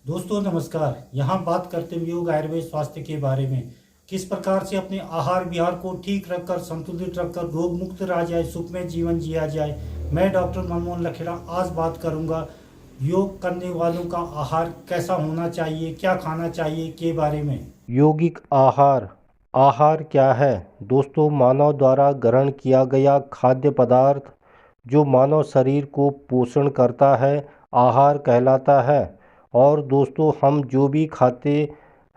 दोस्तों नमस्कार। यहाँ बात करते हैं योग आयुर्वेद स्वास्थ्य के बारे में। किस प्रकार से अपने आहार विहार को ठीक रखकर संतुलित रखकर रोग मुक्त रहा जाए, सुखमय जीवन जिया जाए। मैं डॉक्टर मनमोहन लखेड़ा आज बात करूँगा योग करने वालों का आहार कैसा होना चाहिए, क्या खाना चाहिए के बारे में। यौगिक आहार आहार क्या है? दोस्तों, मानव द्वारा ग्रहण किया गया खाद्य पदार्थ जो मानव शरीर को पोषण करता है आहार कहलाता है। और दोस्तों, हम जो भी खाते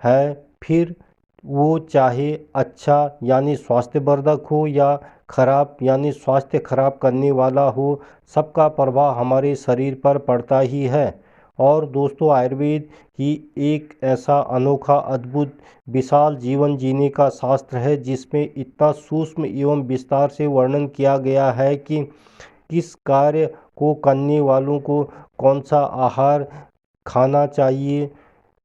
हैं फिर वो चाहे अच्छा यानी स्वास्थ्यवर्धक हो या खराब यानी स्वास्थ्य खराब करने वाला हो, सबका प्रभाव हमारे शरीर पर पड़ता ही है। और दोस्तों, आयुर्वेद ही एक ऐसा अनोखा अद्भुत विशाल जीवन जीने का शास्त्र है जिसमें इतना सूक्ष्म एवं विस्तार से वर्णन किया गया है कि किस कार्य को करने वालों को कौन सा आहार खाना चाहिए,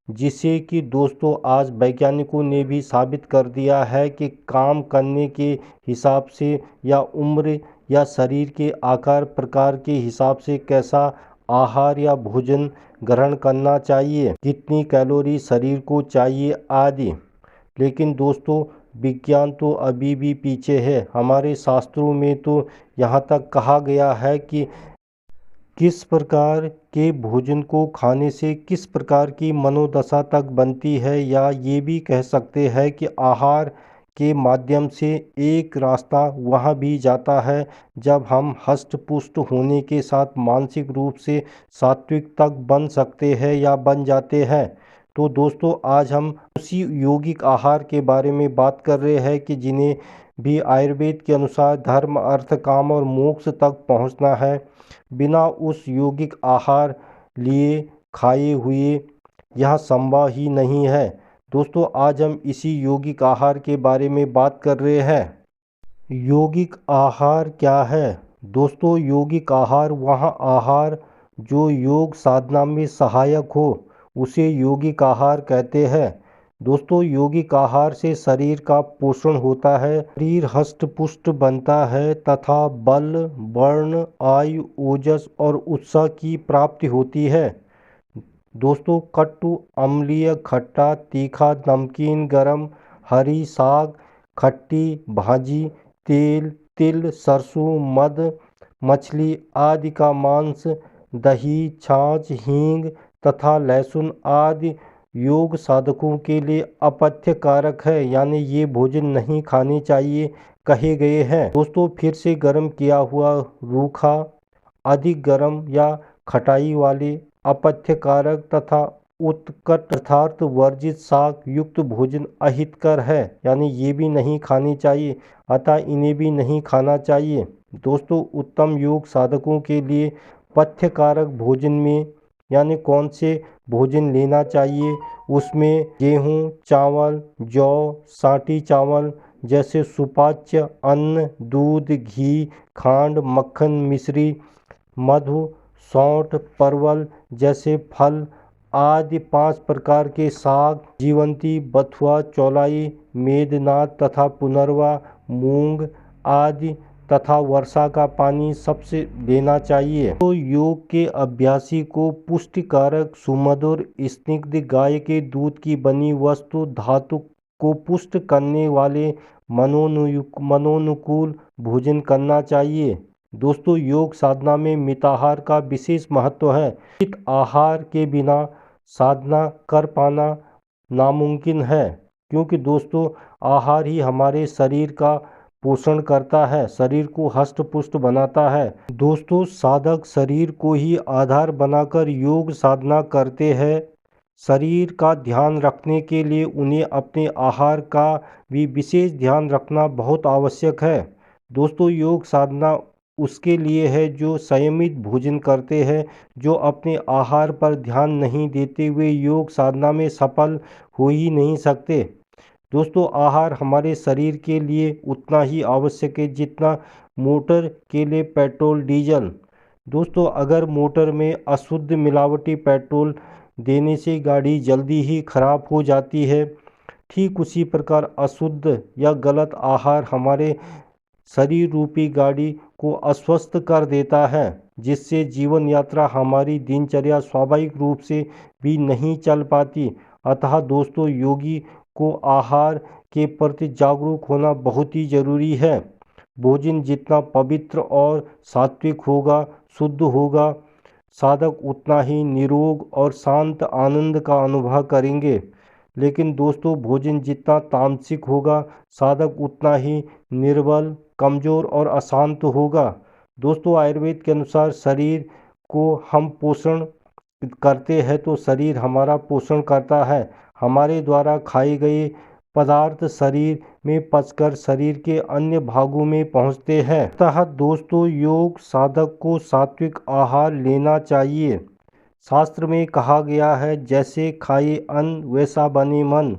जिसे कि दोस्तों आज वैज्ञानिकों ने भी साबित कर दिया है कि काम करने के हिसाब से या उम्र या शरीर के आकार प्रकार के हिसाब से कैसा आहार या भोजन ग्रहण करना चाहिए, कितनी कैलोरी शरीर को चाहिए आदि। लेकिन दोस्तों, विज्ञान तो अभी भी पीछे है। हमारे शास्त्रों में तो यहाँ तक कहा गया है कि किस प्रकार के भोजन को खाने से किस प्रकार की मनोदशा तक बनती है, या ये भी कह सकते हैं कि आहार के माध्यम से एक रास्ता वहाँ भी जाता है जब हम हष्ट पुष्ट होने के साथ मानसिक रूप से सात्विक तक बन सकते हैं या बन जाते हैं। तो दोस्तों, आज हम उसी यौगिक आहार के बारे में बात कर रहे हैं कि जिन्हें भी आयुर्वेद के अनुसार धर्म अर्थ काम और मोक्ष तक पहुँचना है। बिना उस यौगिक आहार लिए खाए हुए यह संभव ही नहीं है। दोस्तों, आज हम इसी यौगिक आहार के बारे में बात कर रहे हैं। यौगिक आहार क्या है? दोस्तों, यौगिक आहार वह आहार जो योग साधना में सहायक हो उसे यौगिक आहार कहते हैं। दोस्तों, यौगिक आहार से शरीर का पोषण होता है, शरीर हष्ट पुष्ट बनता है तथा बल वर्ण आयु ओजस और उत्साह की प्राप्ति होती है। दोस्तों, कटु अम्लीय खट्टा तीखा नमकीन गरम हरी साग खट्टी भाजी तेल तिल सरसों मध मछली आदि का मांस दही छाछ हींग तथा लहसुन आदि योग साधकों के लिए अपथ्य कारक है, यानी ये भोजन नहीं खाने चाहिए कहे गए हैं। दोस्तों, फिर से गर्म किया हुआ रूखा अधिक गर्म या खटाई वाले अपथ्यकारक तथा उत्कट अर्थात वर्जित शाक युक्त भोजन अहितकर है, यानी ये भी नहीं खानी चाहिए, अतः इन्हें भी नहीं खाना चाहिए। दोस्तों, उत्तम योग साधकों के लिए पथ्यकारक भोजन में यानी कौन से भोजन लेना चाहिए, उसमें गेहूँ चावल जौ साटी चावल जैसे सुपाच्य अन्न दूध घी खांड मक्खन मिश्री मधु सौंठ परवल जैसे फल आदि 5 प्रकार के साग जीवंती बथुआ चौलाई मेदनाथ तथा पुनर्वा मूंग आदि तथा वर्षा का पानी सबसे लेना चाहिए। तो योग के अभ्यासी को पुष्टिकारक सुमधुर स्निग्ध गाय के दूध की बनी वस्तु धातु को पुष्ट करने वाले मनोनुकूल भोजन करना चाहिए। दोस्तों, योग साधना में मिताहार का विशेष महत्व है। मित आहार के बिना साधना कर पाना नामुमकिन है, क्योंकि दोस्तों आहार ही हमारे शरीर का पोषण करता है, शरीर को हष्ट पुष्ट बनाता है। दोस्तों, साधक शरीर को ही आधार बनाकर योग साधना करते हैं। शरीर का ध्यान रखने के लिए उन्हें अपने आहार का भी विशेष ध्यान रखना बहुत आवश्यक है। दोस्तों, योग साधना उसके लिए है जो संयमित भोजन करते हैं, जो अपने आहार पर ध्यान नहीं देते हुए योग साधना में सफल हो ही नहीं सकते। दोस्तों, आहार हमारे शरीर के लिए उतना ही आवश्यक है जितना मोटर के लिए पेट्रोल डीजल। दोस्तों, अगर मोटर में अशुद्ध मिलावटी पेट्रोल देने से गाड़ी जल्दी ही खराब हो जाती है, ठीक उसी प्रकार अशुद्ध या गलत आहार हमारे शरीर रूपी गाड़ी को अस्वस्थ कर देता है, जिससे जीवन यात्रा हमारी दिनचर्या स्वाभाविक रूप से भी नहीं चल पाती। अतः दोस्तों, योगी को आहार के प्रति जागरूक होना बहुत ही ज़रूरी है। भोजन जितना पवित्र और सात्विक होगा, शुद्ध होगा, साधक उतना ही निरोग और शांत आनंद का अनुभव करेंगे। लेकिन दोस्तों, भोजन जितना तामसिक होगा, साधक उतना ही निर्बल, कमज़ोर और अशांत होगा। दोस्तों, आयुर्वेद के अनुसार शरीर को हम पोषण करते हैं तो शरीर हमारा पोषण करता है। हमारे द्वारा खाए गए पदार्थ शरीर में पचकर शरीर के अन्य भागों में पहुंचते हैं। अतः दोस्तों, योग साधक को सात्विक आहार लेना चाहिए। शास्त्र में कहा गया है, जैसे खाए अन्न वैसा बने मन।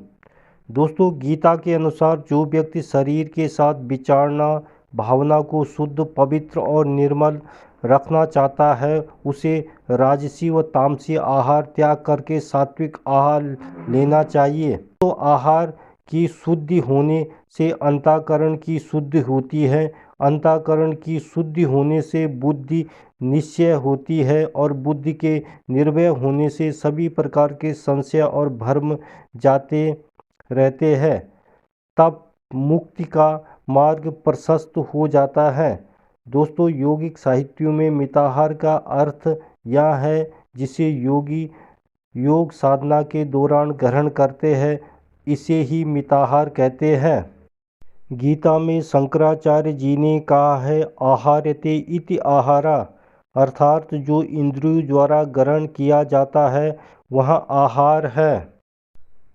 दोस्तों, गीता के अनुसार जो व्यक्ति शरीर के साथ विचारना, भावना को शुद्ध, पवित्र और निर्मल रखना चाहता है, उसे राजसी व तामसी आहार त्याग करके सात्विक आहार लेना चाहिए। तो आहार की शुद्धि होने से अंतःकरण की शुद्धि होती है, अंतःकरण की शुद्धि होने से बुद्धि निश्चय होती है और बुद्धि के निर्भय होने से सभी प्रकार के संशय और भ्रम जाते रहते हैं। तब मुक्ति का मार्ग प्रशस्त हो जाता है। दोस्तों, योगिक साहित्यों में मिताहार का अर्थ यह है जिसे योगी योग साधना के दौरान ग्रहण करते हैं, इसे ही मिताहार कहते हैं। गीता में शंकराचार्य जी ने कहा है, आहार्यते इति आहारा, अर्थात जो इंद्रियों द्वारा ग्रहण किया जाता है वह आहार है।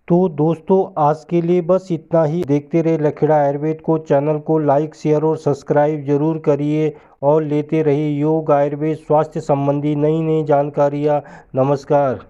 तो दोस्तों, आज के लिए बस इतना ही। देखते रहे लखेड़ा आयुर्वेद को। चैनल को लाइक, शेयर और सब्सक्राइब जरूर करिए और लेते रहिए योग, आयुर्वेद, स्वास्थ्य संबंधी नई नई जानकारियाँ। नमस्कार।